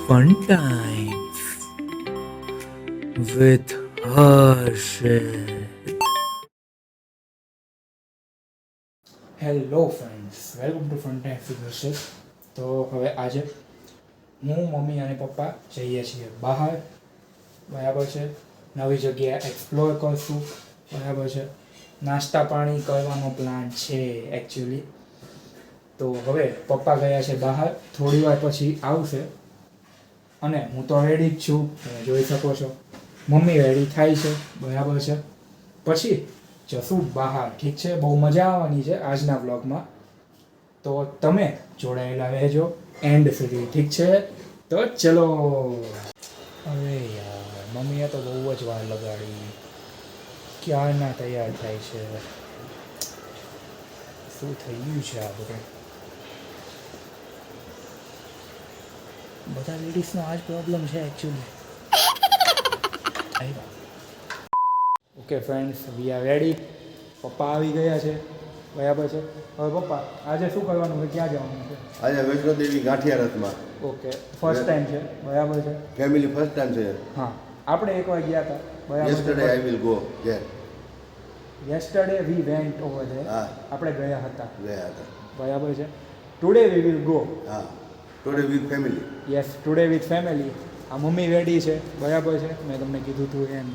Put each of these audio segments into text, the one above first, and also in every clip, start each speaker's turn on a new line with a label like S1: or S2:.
S1: Fun times with Harshit.
S2: Hello friends, welcome to fun time with Harshit. તો હવે આજે હું, મમ્મી અને પપ્પા જઈએ છીએ બહાર, બરાબર છે. નવી જગ્યાએ એક્સપ્લોર કરશું, બરાબર છે. નાસ્તા પાણી કરવાનો પ્લાન છે એકચ્યુઅલી. તો હવે પપ્પા ગયા છે બહાર, થોડી વાર પછી આવશે અને હું તો રેડી જ છું, તમે જોઈ શકો છો. મમ્મી રેડી થાય છે, બરાબર છે. પછી જશું બહાર, ઠીક છે. બહુ મજા આવવાની છે આજના બ્લોગમાં, તો તમે જોડાયેલા રહેજો એન્ડ સુધી, ઠીક છે. તો ચલો. અરે યાર, મમ્મીએ તો બહુ જ વાર લગાડી, ક્યારના તૈયાર થાય છે. શું થઈ ગયું છે આ બધું? બધા લેડીઝનો આ જ પ્રોબ્લેમ છે actually. Okay friends, we are ready. પપ્પા આવી ગયા છે, બરાબર છે. હવે પપ્પા, આજે શું કરવાનું છે, ક્યાં જવાનું છે?
S3: આજે વૈષ્ણોદેવી ગાંઠિયા રથમાં.
S2: ઓકે, ફર્સ્ટ ટાઈમ છે, બરાબર છે.
S3: ફેમિલી ફર્સ્ટ ટાઈમ છે.
S2: હા, આપણે એકવાર ગયા હતા, બરાબર.
S3: Yesterday I will go there.
S2: Yesterday we went over there.
S3: હા,
S2: આપણે ગયા હતા,
S3: બરાબર
S2: છે. Today we will go.
S3: હા, today with family.
S2: Yes, today with family. આ મમ્મી રેડી છે, બરાબર છે. મેં તમને કીધું હતું એમ,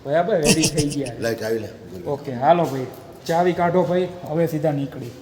S2: બરાબર. રેડી થઈ ગયા.
S3: લાઈટ આવી લે.
S2: ઓકે, હાલો ભાઈ, ચાવી કાઢો ભાઈ, હવે સીધા નીકળી.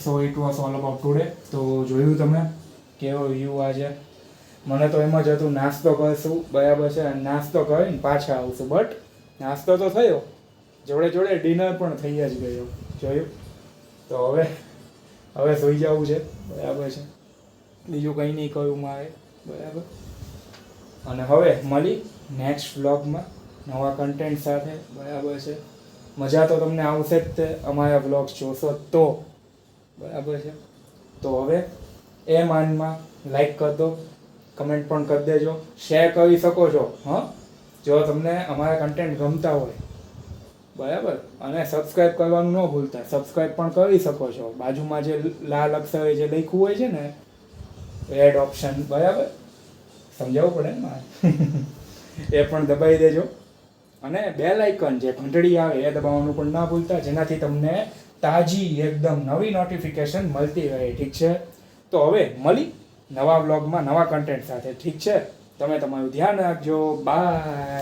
S2: So it was all about today. તો જોયું તમે કેવો વ્યૂ આજે. મને તો એમ જ હતું નાસ્તો કરશું, બરાબર છે, અને નાસ્તો કરીને પાછા આવશું. બટ નાસ્તો તો થયો, જોડે જોડે ડિનર પણ થઈ જ ગયો, જોયું. તો હવે સૂઈ જવું છે, બરાબર છે. બીજું કંઈ નહીં કહ્યું મારે, બરાબર. અને હવે મળી નેક્સ્ટ વ્લોગમાં નવા કન્ટેન્ટ સાથે, બરાબર છે. મજા તો તમને આવશે જ તે અમારા વ્લોગ્સ જોશો તો, બરાબર છે. તો હવે એ માનમાં લાઈક કરી દો, કમેન્ટ પણ કરી દેજો, શેર કરી શકો છો હા, જો તમને અમારા કન્ટેન્ટ ગમતા હોય, બરાબર. અને સબસ્ક્રાઈબ કરવાનું ન ભૂલતા, સબસ્ક્રાઈબ પણ કરી શકો છો. બાજુમાં જે લાલ અક્ષરે જે લખ્યું હોય છે ને રેડ ઓપ્શન, બરાબર, સમજાવવું પડે ને મારે એ પણ દબાવી દેજો. અને બેલ આઇકન જે ઘંટડી આવે એ દબાવવાનું પણ ના ભૂલતા, જેનાથી તમને તાજી એકદમ નવી નોટિફિકેશન મળતી રહે, ઠીક છે. તો હવે મળી નવા વ્લોગમાં નવા કન્ટેન્ટ સાથે, ઠીક છે. તમે તમારું ધ્યાન રાખજો, બાય.